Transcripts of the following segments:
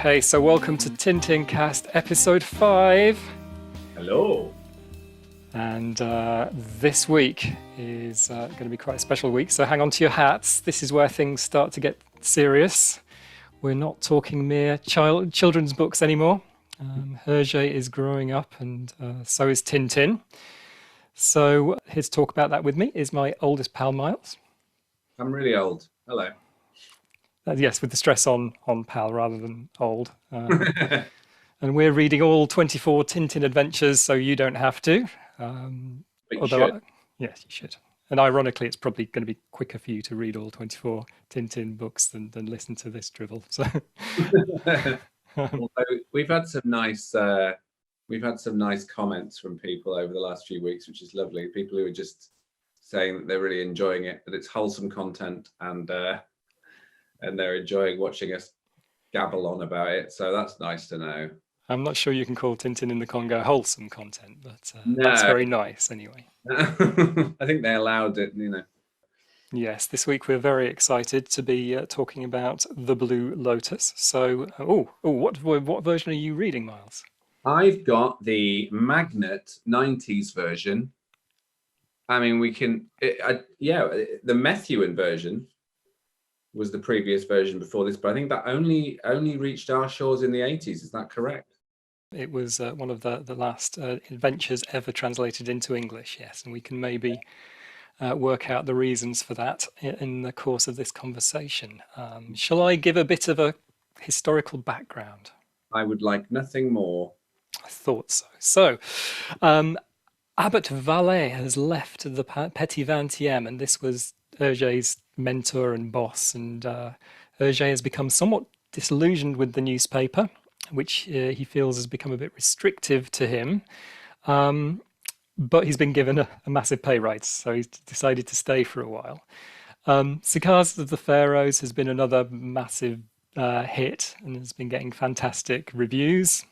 Okay, so welcome to Tintincast episode 5. Hello. And this week is going to be quite a special week, so hang on to your hats. This is where things start to get serious. We're not talking mere children's books anymore. Hergé is growing up, and so is Tintin. So here to talk about that with me is my oldest pal, Miles. I'm really old. Hello. Yes, with the stress on pal rather than old. And we're reading all 24 Tintin adventures, so you don't have to. But you should. Yes, you should. And ironically, it's probably going to be quicker for you to read all 24 Tintin books than listen to this drivel. So, Although we've had some nice comments from people over the last few weeks, which is lovely. People who are just saying that they're really enjoying it, that it's wholesome content, and they're enjoying watching us gabble on about it. So that's nice to know. I'm not sure you can call Tintin in the Congo wholesome content, but No. That's very nice anyway. I think they allowed it, Yes, this week we're very excited to be talking about The Blue Lotus. So, what version are you reading, Miles? I've got the Magnet 90s version. I mean, the Methuen version was the previous version before this, but I think that only reached our shores in the 80s. Is that correct? It was one of the last adventures ever translated into English, yes, and we can maybe work out the reasons for that in the course of this conversation. Shall I give a bit of a historical background? I would like nothing more. I thought so. So, Abbot Vallée has left the Petit 20e, and this was Hergé's mentor and boss, and Hergé has become somewhat disillusioned with the newspaper, which he feels has become a bit restrictive to him. But he's been given a massive pay rise, so he's decided to stay for a while. Cigars of the Pharaohs has been another massive hit and has been getting fantastic reviews.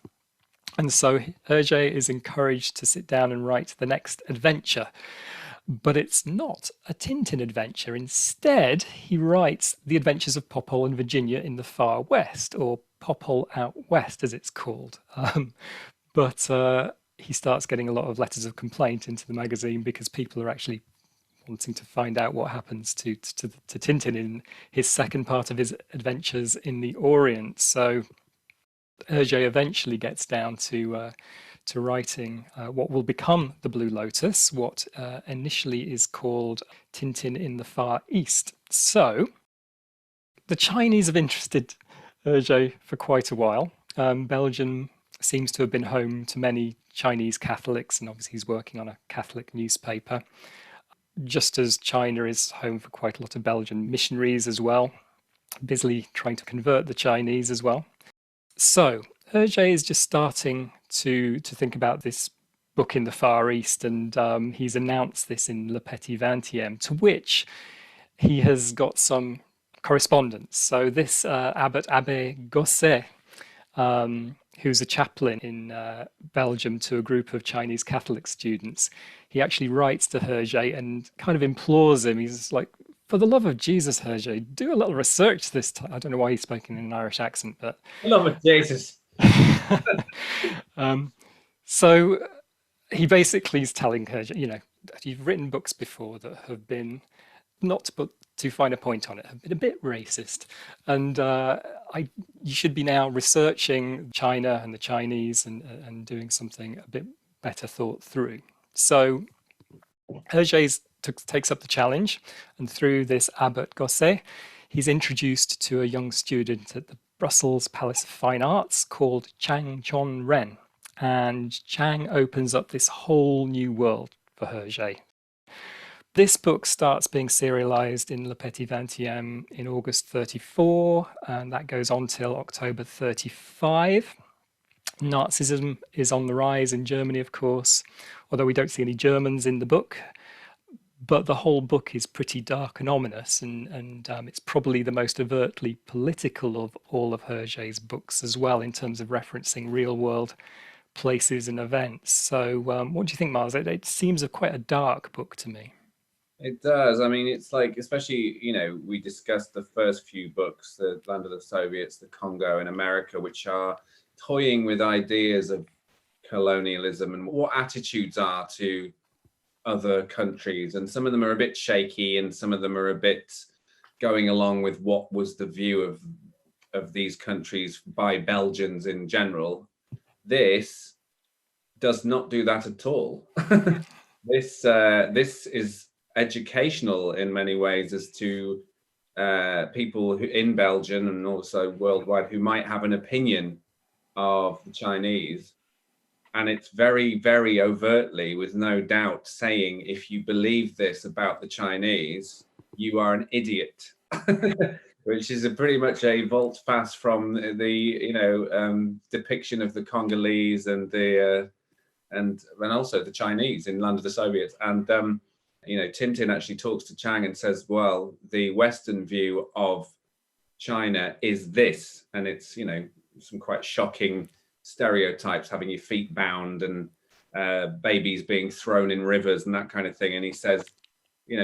And so Hergé is encouraged to sit down and write the next adventure. But it's not a Tintin adventure. Instead, he writes The Adventures of Popple and Virginia in the Far West, or Popple Out West, as it's called. But he starts getting a lot of letters of complaint into the magazine because people are actually wanting to find out what happens to Tintin in his second part of his adventures in the Orient. So Hergé eventually gets down to writing what will become The Blue Lotus, what initially is called Tintin in the Far East. So the Chinese have interested Hergé for quite a while. Belgium seems to have been home to many Chinese Catholics, and obviously he's working on a Catholic newspaper, just as China is home for quite a lot of Belgian missionaries as well, busily trying to convert the Chinese as well. So Hergé is just starting to think about this book in the Far East, and he's announced this in Le Petit 20e, to which he has got some correspondence. So this Abbé Gosset, who's a chaplain in Belgium to a group of Chinese Catholic students, he actually writes to Hergé and kind of implores him. He's like, for the love of Jesus, Hergé, do a little research this time. I don't know why he's speaking in an Irish accent, but... Love of Jesus. So he basically is telling Hergé, you've written books before that have been, not to find a point on it, have been a bit racist. And you should be now researching China and the Chinese and doing something a bit better thought through. So Hergé takes up the challenge, and through this Abbot Gosset, he's introduced to a young student at the Brussels Palace of Fine Arts called Chang Ren. And Chang opens up this whole new world for Hergé. This book starts being serialized in Le Petit 20e in August 34, and that goes on till October 35. Nazism is on the rise in Germany, of course, although we don't see any Germans in the book. But the whole book is pretty dark and ominous, and it's probably the most overtly political of all of Hergé's books as well, in terms of referencing real-world places and events. So what do you think, Miles? It seems quite a dark book to me. It does. I mean, it's like, especially, we discussed the first few books, The Land of the Soviets, The Congo, and America, which are toying with ideas of colonialism and what attitudes are to other countries. And some of them are a bit shaky, and some of them are a bit going along with what was the view of these countries by Belgians in general. This does not do that at all. This is educational in many ways as to people who in Belgium and also worldwide who might have an opinion of the Chinese. And it's very, very overtly, with no doubt, saying if you believe this about the Chinese, you are an idiot. Which is pretty much a volte-face from the depiction of the Congolese and the and also the Chinese in Land of the Soviets. And Tintin actually talks to Chang and says, well, the Western view of China is this, and it's some quite shocking stereotypes, having your feet bound and babies being thrown in rivers and that kind of thing. And he says,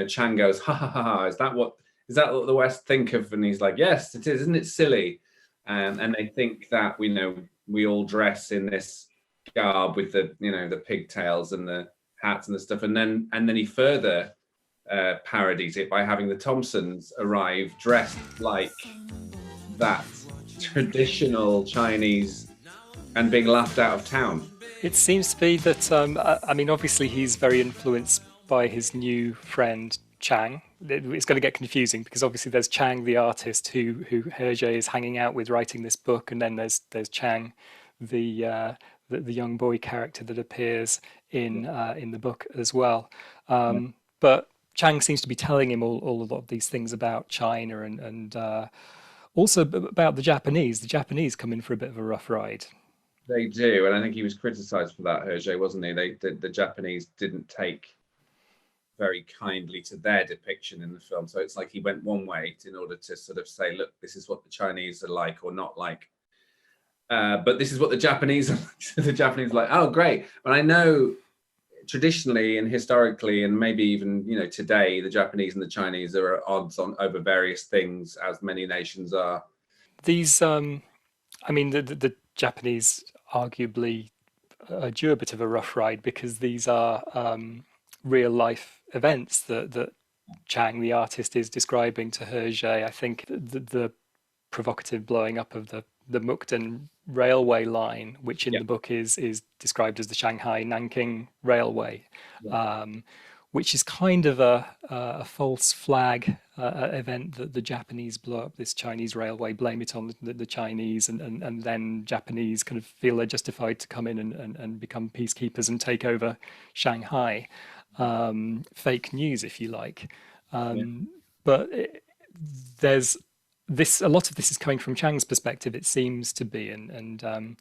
Chang goes, ha ha ha, is that what the West think of? And he's like, yes, it is. Isn't it silly? And they think that we all dress in this garb with the pigtails and the hats and the stuff, and then he further parodies it by having the Thompsons arrive dressed like that traditional Chinese and being laughed out of town. It seems to be that, I mean, obviously he's very influenced by his new friend Chang. It's going to get confusing because obviously there's Chang, the artist, who Hergé is hanging out with writing this book, and then there's Chang, the young boy character that appears in the book as well. But Chang seems to be telling him all a lot of these things about China and also about the Japanese. The Japanese come in for a bit of a rough ride. They do, and I think he was criticised for that, Hergé, wasn't he? The Japanese didn't take very kindly to their depiction in the film, so it's like he went one way in order to sort of say, look, this is what the Chinese are like or not like. But this is what the Japanese are like. The Japanese are like, oh, great. But I know traditionally and historically, and maybe even today, the Japanese and the Chinese are at odds over various things, as many nations are. These, I mean, the Japanese arguably do a bit of a rough ride because these are real life events that Chang, the artist, is describing to Hergé. I think the provocative blowing up of the Mukden railway line, which in the book is described as the Shanghai Nanking Railway, which is kind of a false flag event that the Japanese blow up this Chinese railway, blame it on the Chinese, and then Japanese kind of feel they're justified to come in and become peacekeepers and take over Shanghai. Fake news, if you like. But there's a lot of this is coming from Chang's perspective, it seems to be, and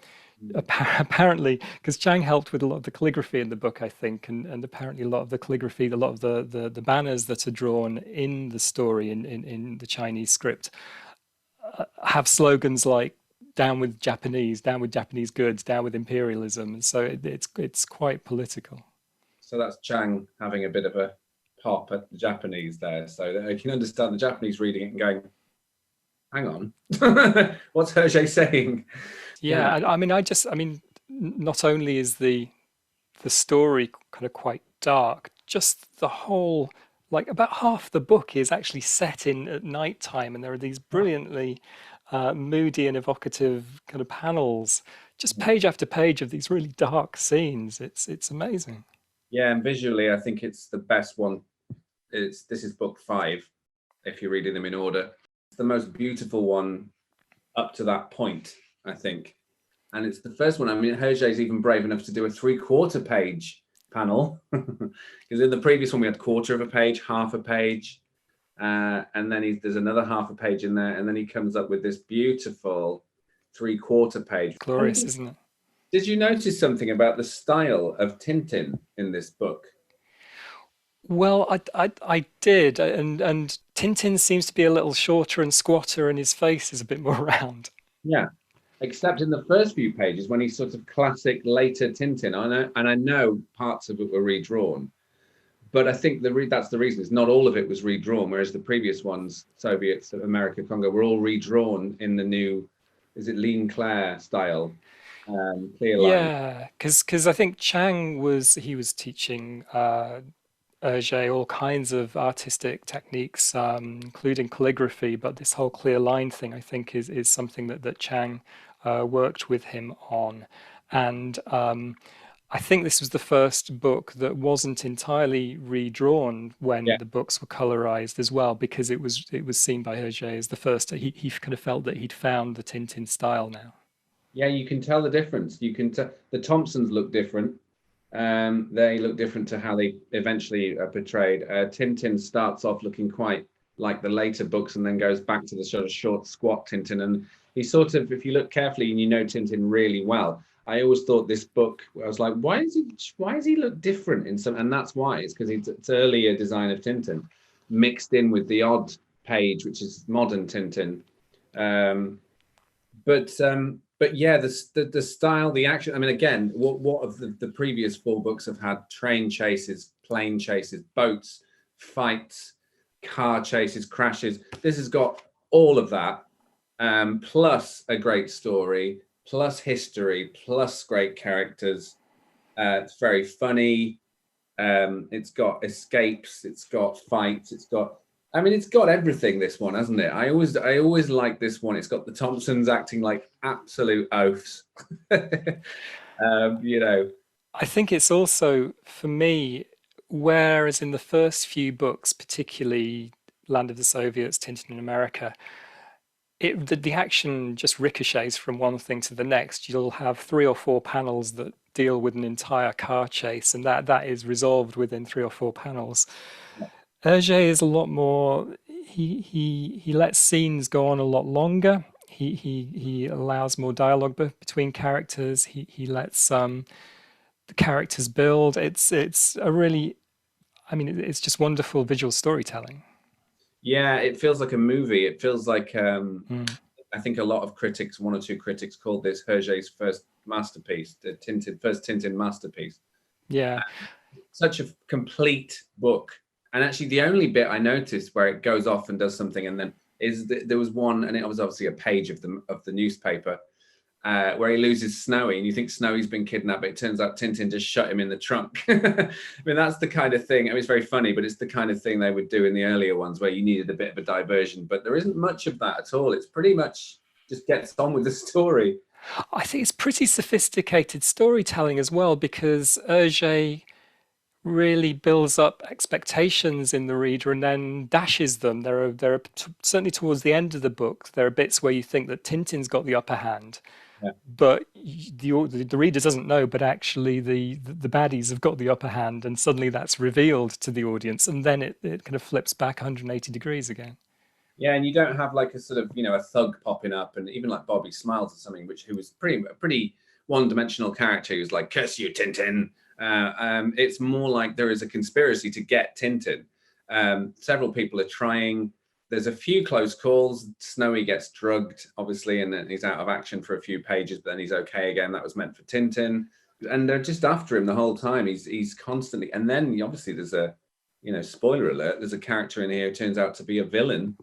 apparently, because Chang helped with a lot of the calligraphy in the book, I think, and apparently a lot of the calligraphy, a lot of the banners that are drawn in the story in the Chinese script have slogans like "Down with Japanese," "Down with Japanese goods," "Down with imperialism," and so it's quite political. So that's Chang having a bit of a pop at the Japanese there, so I can understand the Japanese reading it and going, hang on, what's Hergé saying? Yeah, I mean, not only is the story kind of quite dark, just the whole, like about half the book is actually set in at night time, and there are these brilliantly moody and evocative kind of panels, just page after page of these really dark scenes. It's amazing. Yeah, and visually, I think it's the best one. This is book 5, if you're reading them in order. It's the most beautiful one up to that point, I think. And it's the first one. I mean, Hergé's even brave enough to do a 3/4 page panel, because in the previous one we had quarter of a page, half a page, and then there's another half a page in there, and then he comes up with this beautiful 3/4 page. Glorious, isn't it? Did you notice something about the style of Tintin in this book? Well, I did, and Tintin seems to be a little shorter and squatter, and his face is a bit more round. Yeah, except in the first few pages when he's sort of classic later Tintin. I know parts of it were redrawn, But I think that's the reason. Is not all of it was redrawn, whereas the previous ones, Soviets, America, Congo, were all redrawn in the new, is it Lean Clair style, clear line. Yeah, because I think Chang was teaching Hergé all kinds of artistic techniques, including calligraphy. But this whole clear line thing, I think, is something that Chang worked with him on. And I think this was the first book that wasn't entirely redrawn when Yeah, the books were colorized as well, because it was seen by Hergé as the first. He kind of felt that he'd found the Tintin style now. yeah, you can tell the difference. You can tell the Thompsons look different. They look different to how they eventually are portrayed. Tintin starts off looking quite like the later books and then goes back to the sort of short, squat Tintin. And he sort of, if you look carefully and you know Tintin really well, I always thought this book, I was like, why does he look different in some? And that's why, it's because it's earlier design of Tintin mixed in with the odd page, which is modern Tintin. Um, but yeah, the style, the action. I mean, again, what of the previous four books have had train chases, plane chases, boats, fights, car chases, crashes. This has got all of that, plus a great story, plus history, plus great characters. It's very funny. It's got escapes, it's got fights, it's got. I mean, it's got everything. This one, hasn't it? I always like this one. It's got the Thompsons acting like absolute oafs. You know. I think it's also, for me, whereas in the first few books, particularly Land of the Soviets, Tintin in America, the action just ricochets from one thing to the next. You'll have three or four panels that deal with an entire car chase, and that is resolved within three or four panels. Hergé is a lot more. He lets scenes go on a lot longer. He allows more dialogue between characters. He lets the characters build. It's a really, I mean, it's just wonderful visual storytelling. Yeah, it feels like a movie. It feels like Mm. I think a lot of critics, one or two critics, called this Hergé's first masterpiece, the first Tintin masterpiece. Yeah. Such a complete book. And actually, the only bit I noticed where it goes off and does something, and then there was one, and it was obviously a page of the newspaper, where he loses Snowy, and you think Snowy's been kidnapped, but it turns out Tintin just shut him in the trunk. I mean, that's the kind of thing. I mean, it's very funny, but it's the kind of thing they would do in the earlier ones where you needed a bit of a diversion. But there isn't much of that at all. It's pretty much just gets on with the story. I think it's pretty sophisticated storytelling as well, because Hergé really builds up expectations in the reader and then dashes them. There are certainly towards the end of the book, there are bits where you think that Tintin's got the upper hand, Yeah. but the reader doesn't know, but actually the baddies have got the upper hand, and suddenly that's revealed to the audience, and then it kind of flips back 180 degrees again. Yeah, and you don't have like a sort of a thug popping up, and even like Bobby Smiles or something, who was a pretty one-dimensional character who's like, "Curse you, Tintin." It's more like there is a conspiracy to get Tintin. Several people are trying. There's a few close calls. Snowy gets drugged, obviously, and then he's out of action for a few pages, but then he's okay again. That was meant for Tintin, and they're just after him the whole time. He's constantly, and then obviously there's a, spoiler alert. There's a character in here who turns out to be a villain.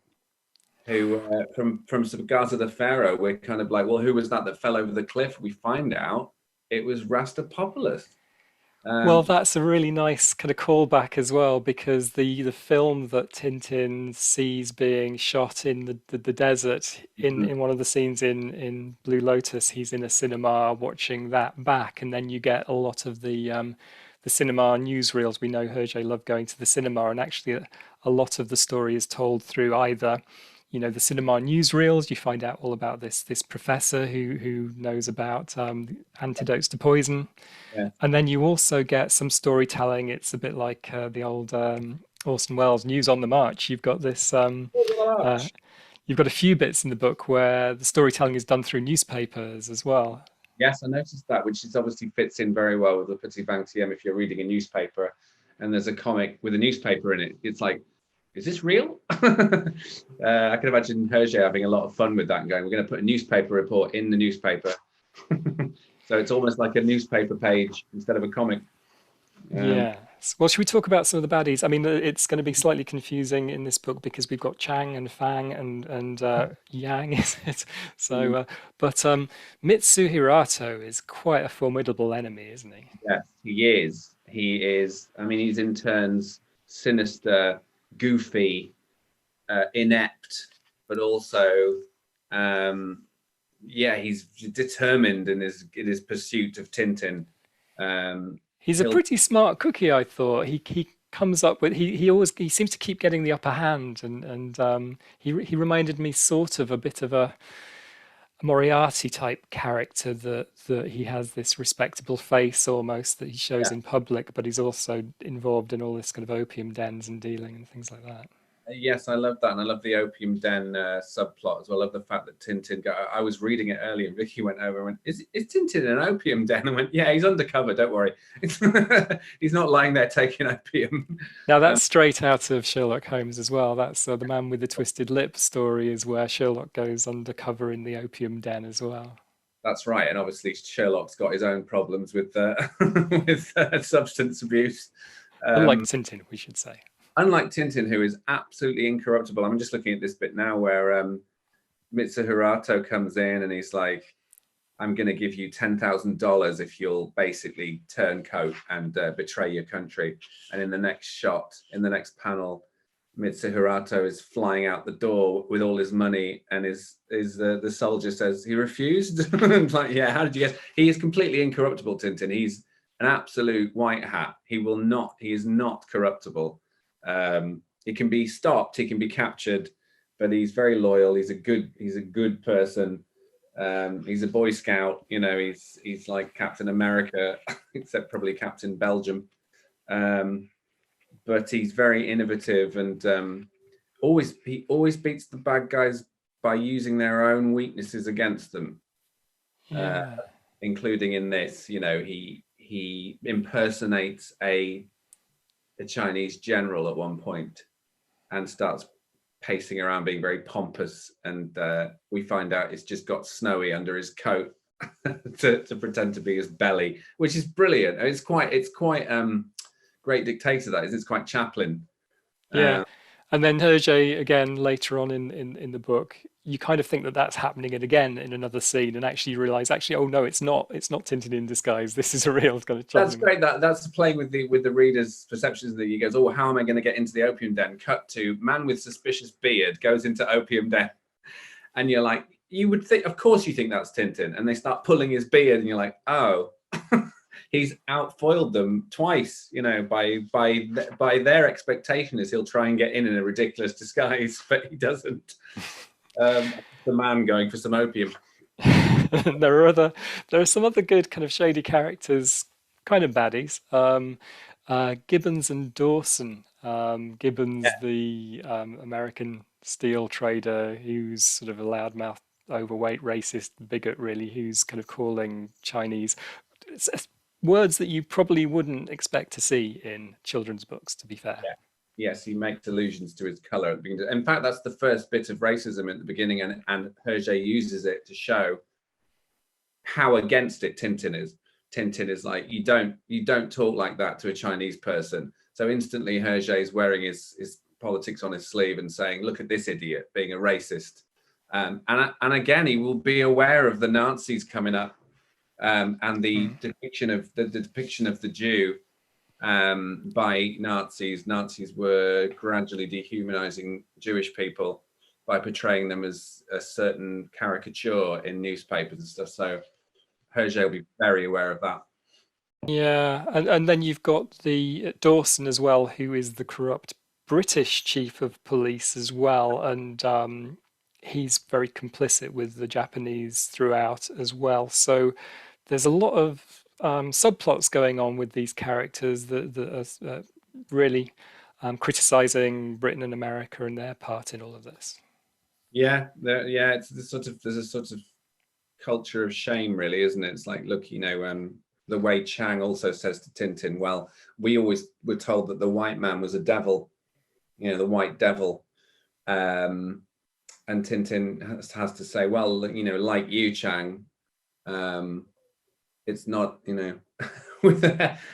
Who from Gaza the Pharaoh, we're kind of like, well, who was that fell over the cliff? We find out it was Rastapopoulos. Well, that's a really nice kind of callback as well, because the film that Tintin sees being shot in the desert, in one of the scenes in Blue Lotus, he's in a cinema watching that back, and then you get a lot of the cinema newsreels. We know Hergé loved going to the cinema, and actually a lot of the story is told through either the cinema newsreels. You find out all about this professor who knows about antidotes to poison, Yeah. and then you also get some storytelling. It's a bit like the old Orson Welles News on the March. You've got this. You've got a few bits in the book where the storytelling is done through newspapers as well. Yes, I noticed that, which is obviously fits in very well with the Petit Vingtième. If you're reading a newspaper and there's a comic with a newspaper in it, it's like, is this real? I can imagine Hergé having a lot of fun with that and going, we're going to put a newspaper report in the newspaper. So it's almost like a newspaper page instead of a comic. Yeah. Well, should we talk about some of the baddies? I mean, it's going to be slightly confusing in this book because we've got Chang and Fang and Yang, is it? So, Mm. Mitsu Hirato is quite a formidable enemy, isn't he? Yes, he is. He is. I mean, he's in turns sinister, goofy, inept, but also, um, yeah, he's determined in his pursuit of Tintin. He's a He'll pretty smart cookie, I thought. He comes up with he seems to keep getting the upper hand, and he reminded me sort of a bit of a Moriarty type character that he has this respectable face almost that he shows yeah. in public, but he's also involved in all this kind of opium dens and dealing and things like that. Yes, I love that, and I love the opium den subplot as well. I love the fact that Tintin. I was reading it earlier, and Vicky went over and went, "Is Tintin in an opium den?" I went, "Yeah, he's undercover. Don't worry. He's not lying there taking opium." Now Um, that's straight out of Sherlock Holmes as well. That's the man with the twisted lip story is where Sherlock goes undercover in the opium den as well. that's right, and obviously Sherlock's got his own problems with with substance abuse. Unlike Um, Tintin, we should say. Unlike Tintin, who is absolutely incorruptible. I'm just looking at this bit now where Mitsuharato comes in and he's like, I'm going to give you $10,000 if you'll basically turncoat and betray your country. And in the next shot, in the next panel, Mitsuharato is flying out the door with all his money, and the soldier says he refused. Like, yeah, how did you guess? He is completely incorruptible, Tintin. He's an absolute white hat. He will not. He is not corruptible. He can be stopped. He can be captured, but he's very loyal. He's a good person. He's a Boy Scout, you know. He's like Captain America, except probably Captain Belgium. But he's very innovative and he always beats the bad guys by using their own weaknesses against them, uh, Yeah. including in this. You know, he impersonates a Chinese general at one point and starts pacing around being very pompous, and we find out it's just got snowy under his coat to pretend to be his belly, which is brilliant. It's quite great dictator, that is. It's quite Chaplin. Yeah. um, And then Hergé again later on in the book, you kind of think that that's happening again in another scene, and actually you realize actually, oh no, it's not Tintin in disguise. This is a real kind of that's Chinese. great. That's playing with the reader's perceptions. That he goes, oh, how am I going to get into the opium den? Cut to man with suspicious beard goes into opium den, and you're like, you would think, of course you think that's Tintin, and they start pulling his beard and you're like, oh. He's outfoiled them twice, you know, by their expectation is he'll try and get in a ridiculous disguise, but he doesn't. The man going for some opium. There are some other good kind of shady characters, kind of baddies. Gibbons and Dawson. Yeah, Gibbons, the American steel trader, who's sort of a loudmouth, overweight, racist bigot, really, who's kind of calling Chinese words that you probably wouldn't expect to see in children's books, to be fair. yeah. Yes, he makes allusions to his color at the beginning. In fact, that's the first bit of racism at the beginning, and Hergé uses it to show how against it Tintin is. Tintin is like, you don't talk like that to a Chinese person. So instantly Hergé is wearing his politics on his sleeve and saying, look at this idiot being a racist. And again, he will be aware of the Nazis coming up, and the Mm. depiction of the depiction of the Jew by Nazis. Nazis were gradually dehumanizing Jewish people by portraying them as a certain caricature in newspapers and stuff. So Hergé will be very aware of that. Yeah, and then you've got the Dawson as well, who is the corrupt British chief of police as well, and he's very complicit with the Japanese throughout as well. So there's a lot of subplots going on with these characters that are really criticizing Britain and America and their part in all of this. Yeah, yeah. It's there's a sort of culture of shame, really, isn't it? It's like, look, you know, the way Chang also says to Tintin, well, we always were told that the white man was a devil, you know, the white devil. Um, and Tintin has to say, well, you know, like you, Chang, it's not, you know, with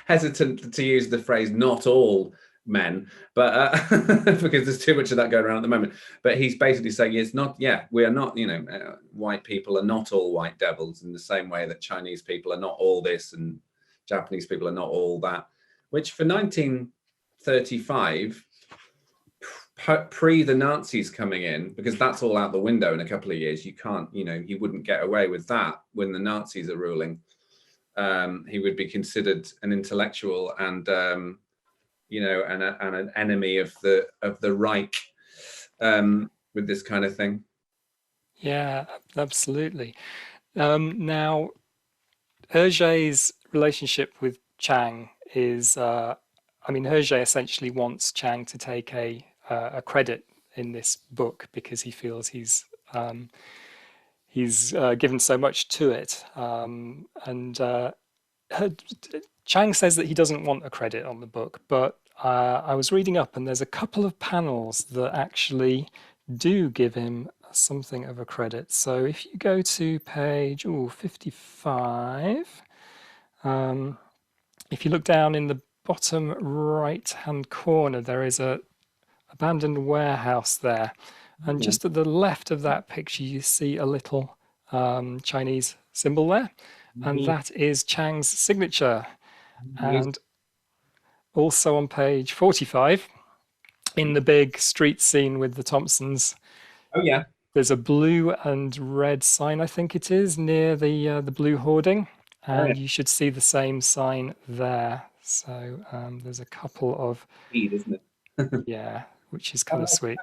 hesitant to use the phrase "not all men," but because there's too much of that going around at the moment. But he's basically saying it's not. Yeah, we are not. White people are not all white devils in the same way that Chinese people are not all this and Japanese people are not all that. Which for 1935. Pre the Nazis coming in, because that's all out the window in a couple of years. You can't, you wouldn't get away with that when the Nazis are ruling. He would be considered an intellectual and and an enemy of the Reich with this kind of thing. Yeah, absolutely. Now, Hergé's relationship with Chang is, Hergé essentially wants Chang to take a credit in this book because he feels he's given so much to it. Chang says that he doesn't want a credit on the book, but I was reading up and there's a couple of panels that actually do give him something of a credit. So if you go to page 55, if you look down in the bottom right hand corner, there is a abandoned warehouse there. And just at the left of that picture, you see a little Chinese symbol there. And that is Chang's signature. And also on page 45, in the big street scene with the Thompsons, oh yeah, there's a blue and red sign, I think it is, near the blue hoarding. And you should see the same sign there. So there's a couple of, isn't it? yeah, which is kind of sweet.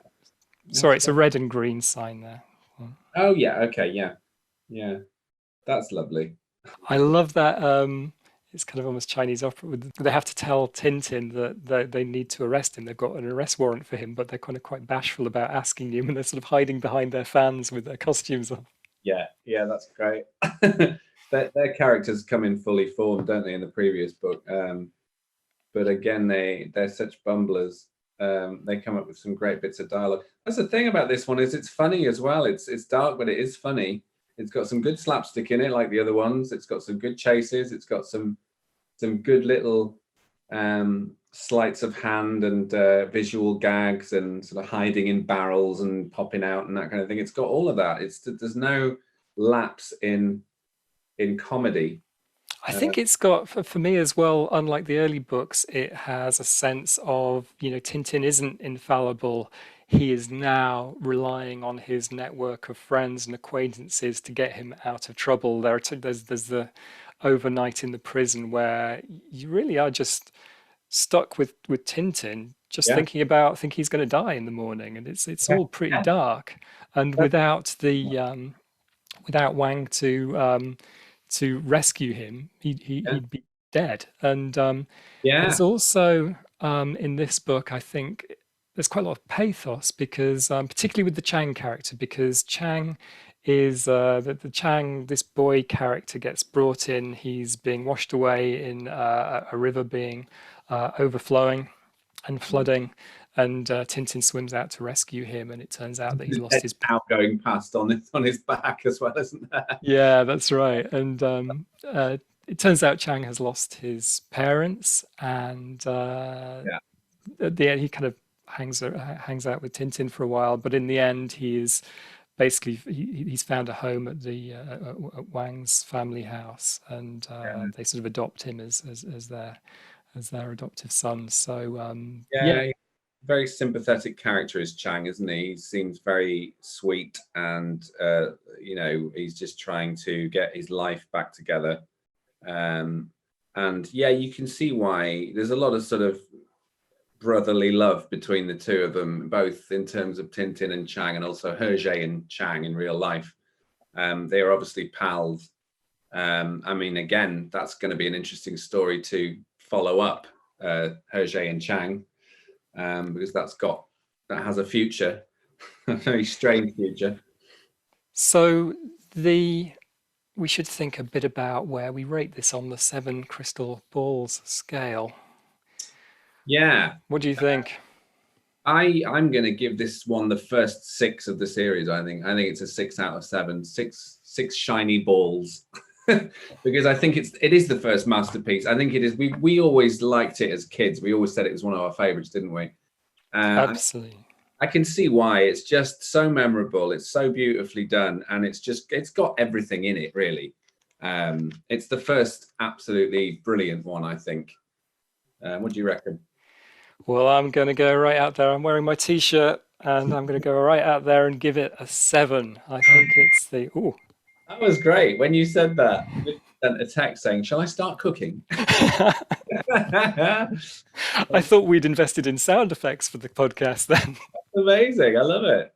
Sorry, it's a red and green sign there. Oh yeah, okay, yeah, that's lovely. I love that. It's kind of almost Chinese opera. They have to tell Tintin that they need to arrest him. They've got an arrest warrant for him, but they're kind of quite bashful about asking him, and they're sort of hiding behind their fans with their costumes on. Yeah, that's great. their characters come in fully formed, don't they, in the previous book? But again, they're such bumblers. They come up with some great bits of dialogue. That's the thing about this one, is it's funny as well. It's dark, but it is funny. It's got some good slapstick in it, like the other ones. It's got some good chases. It's got some good little sleights of hand and visual gags and sort of hiding in barrels and popping out and that kind of thing. It's got all of that. There's no lapse in comedy. I think it's got, for me as well, unlike the early books, it has a sense of, Tintin isn't infallible. He is now relying on his network of friends and acquaintances to get him out of trouble. There's the overnight in the prison where you really are just stuck with Tintin, just thinking he's going to die in the morning, and it's all pretty dark. And without without Wang to rescue him, he'd be dead. And there's also in this book, I think there's quite a lot of pathos because, particularly with the Chang character, because Chang is the Chang, this boy character gets brought in. He's being washed away in a river being overflowing and flooding. And Tintin swims out to rescue him, and it turns out that he's lost his out going past on his back as well, isn't there? Yeah, that's right. And it turns out Chang has lost his parents, and at the end he kind of hangs out with Tintin for a while. But in the end, he's found a home at the at Wang's family house, and they sort of adopt him as their adoptive son. So very sympathetic character is Chang, isn't he? He seems very sweet, and he's just trying to get his life back together. And you can see why there's a lot of sort of brotherly love between the two of them, both in terms of Tintin and Chang, and also Hergé and Chang in real life. They are obviously pals. Again, that's going to be an interesting story to follow up, Hergé and Chang. Because that has a future, a very strange future. So we should think a bit about where we rate this on the 7 crystal balls scale. Yeah. What do you think? I'm going to give this one the first 6 of the series. I think it's a 6 out of 7. Six shiny balls. because I think it is the first masterpiece. I think it is. We always liked it as kids. We always said it was one of our favorites, didn't we? Absolutely. I can see why. It's just so memorable. It's so beautifully done, and it's got everything in it, really. It's the first absolutely brilliant one, I think. What do you reckon? Well, I'm going to go right out there. I'm wearing my t-shirt and I'm going to go right out there and give it a 7. I think it's the ooh. That was great. When you said that, you sent a text saying, "Shall I start cooking?" I thought we'd invested in sound effects for the podcast then. Amazing. I love it.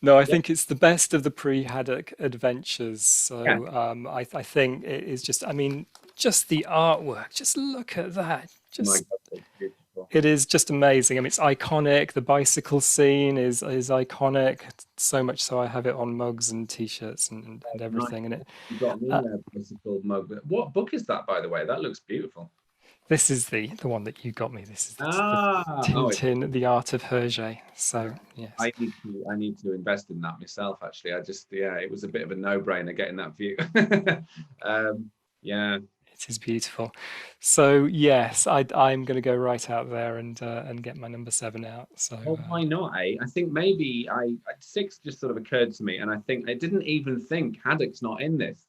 No, I Yeah. think it's the best of the pre-Haddock adventures. Yeah. So I think it is just, I mean, just the artwork. Just look at that. Oh my Just God, it's beautiful. it is just amazing. I mean, it's iconic. The bicycle scene is iconic. So much so I have it on mugs and t-shirts and Nice. everything. And it You got me uh, a bicycle mug. What book is that, by the way? That looks beautiful. this is the one that you got me. This is the Oh, Tintin, The Art of Hergé. So yes. I need to invest in that myself. Actually, yeah, it was a bit of a no-brainer getting that view. Yeah, It is beautiful. So yes, I'm going to go right out there and get my number 7 out. So well, why not? I think maybe six just sort of occurred to me, and I think I didn't even think Haddock's not in this.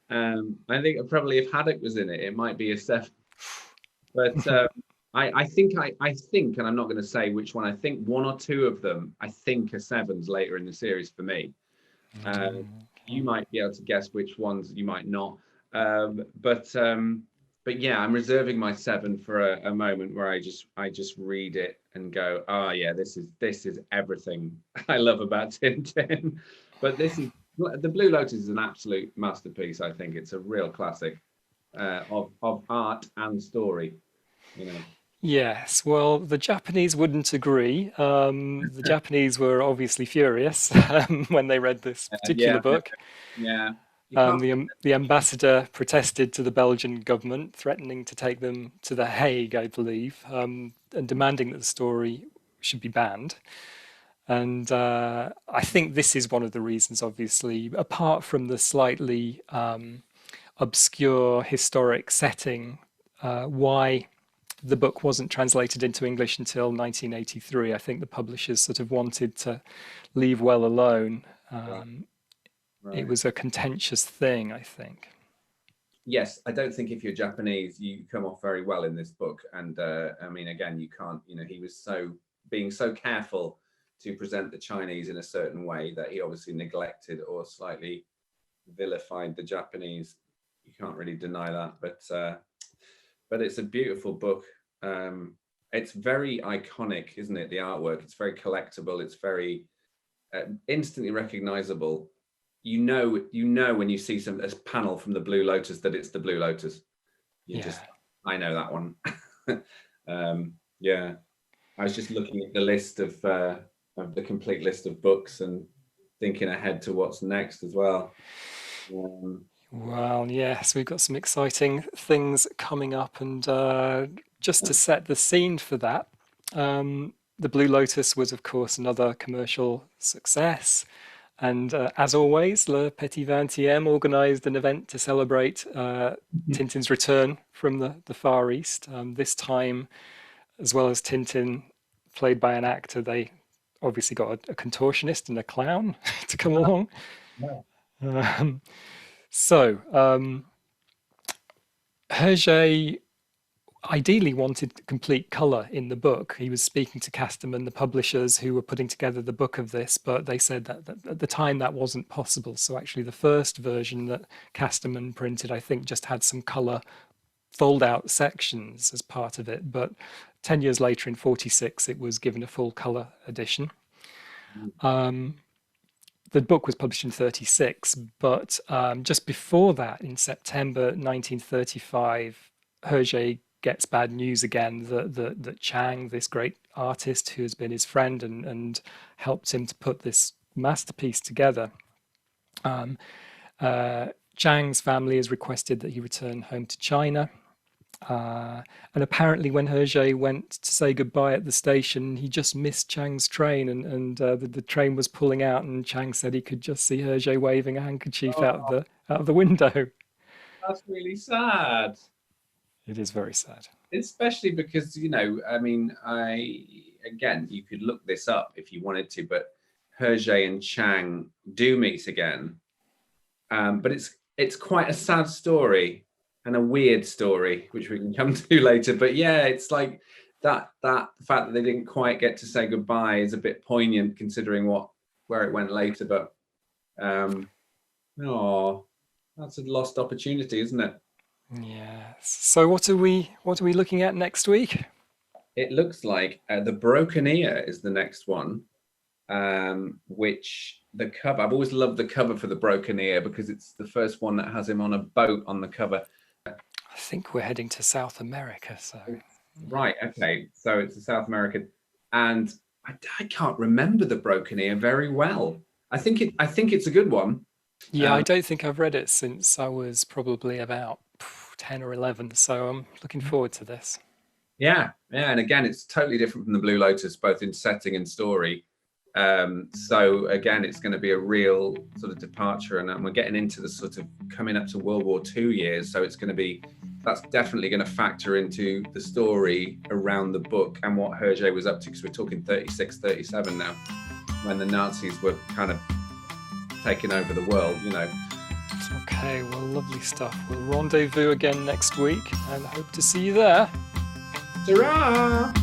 I think probably if Haddock was in it, it might be a 7. But I think, and I'm not going to say which one. I think one or two of them, I think, are 7s later in the series for me. You might be able to guess which ones, you might not. But yeah, I'm reserving my 7 for a moment where I just read it and go, oh yeah, this is everything I love about Tintin. But the Blue Lotus is an absolute masterpiece. I think it's a real classic of art and story. You know. yes, well, the Japanese wouldn't agree. The Japanese were obviously furious when they read this particular Yeah, book. yeah. You can't. The ambassador protested to the Belgian government, threatening to take them to The Hague, I believe, and demanding that the story should be banned. And I think this is one of the reasons, obviously, apart from the slightly obscure historic setting, why the book wasn't translated into English until 1983. I think the publishers sort of wanted to leave well alone. Right, It right. was a contentious thing, I think. Yes, I don't think if you're Japanese, you come off very well in this book. And I mean, again, you can't. He was being so careful to present the Chinese in a certain way that he obviously neglected or slightly vilified the Japanese. You can't really deny that, but it's a beautiful book. It's very iconic, isn't it? The artwork. It's very collectible. It's very instantly recognizable. You know when you see a panel from the Blue Lotus that it's the Blue Lotus. Yeah. I know that one. Yeah, I was just looking at the list of the complete list of books and thinking ahead to what's next as well. Well, yes, we've got some exciting things coming up, and just to set the scene for that, the Blue Lotus was, of course, another commercial success. And as always, Le Petit 20e organized an event to celebrate Tintin's return from the Far East. This time, as well as Tintin, played by an actor, they obviously got a contortionist and a clown to come along. Yeah. Um, so, Hergé ideally wanted complete color in the book. He was speaking to Casterman, the publishers who were putting together the book of this, but they said that at the time that wasn't possible. So actually the first version that Casterman printed, I think, just had some color fold out sections as part of it. But 10 years later in 46, it was given a full color edition. The book was published in 36, but just before that, in September 1935, Hergé gets bad news again that Chang, this great artist who has been his friend and helped him to put this masterpiece together, Chang's family has requested that he return home to China. And apparently, when Hergé went to say goodbye at the station, he just missed Chang's train, and the train was pulling out, and Chang said he could just see Hergé waving a handkerchief Oh, out of the window. that's really sad. It is very sad. Especially because, I mean, again, you could look this up if you wanted to, but Hergé and Chang do meet again. But it's quite a sad story and a weird story, which we can come to later. But yeah, it's like that the fact that they didn't quite get to say goodbye is a bit poignant considering where it went later. But oh, that's a lost opportunity, isn't it? Yes. So what are we looking at next week? It looks like the Broken Ear is the next one, which the cover, I've always loved the cover for the Broken Ear because it's the first one that has him on a boat on the cover. I think we're heading to South America, so Right, okay, so it's a South American, and I can't remember the Broken Ear very well. I think it's a good one. yeah, I don't think I've read it since I was probably about 10 or 11, so I'm looking forward to this. Yeah, and again, it's totally different from the Blue Lotus, both in setting and story. So again, it's going to be a real sort of departure, and we're getting into the sort of coming up to World War II years. So that's definitely going to factor into the story around the book and what Hergé was up to, because we're talking 36, 37 now, when the Nazis were kind of taking over the world, Okay, well, lovely stuff. We'll rendezvous again next week and hope to see you there. Ta-ra!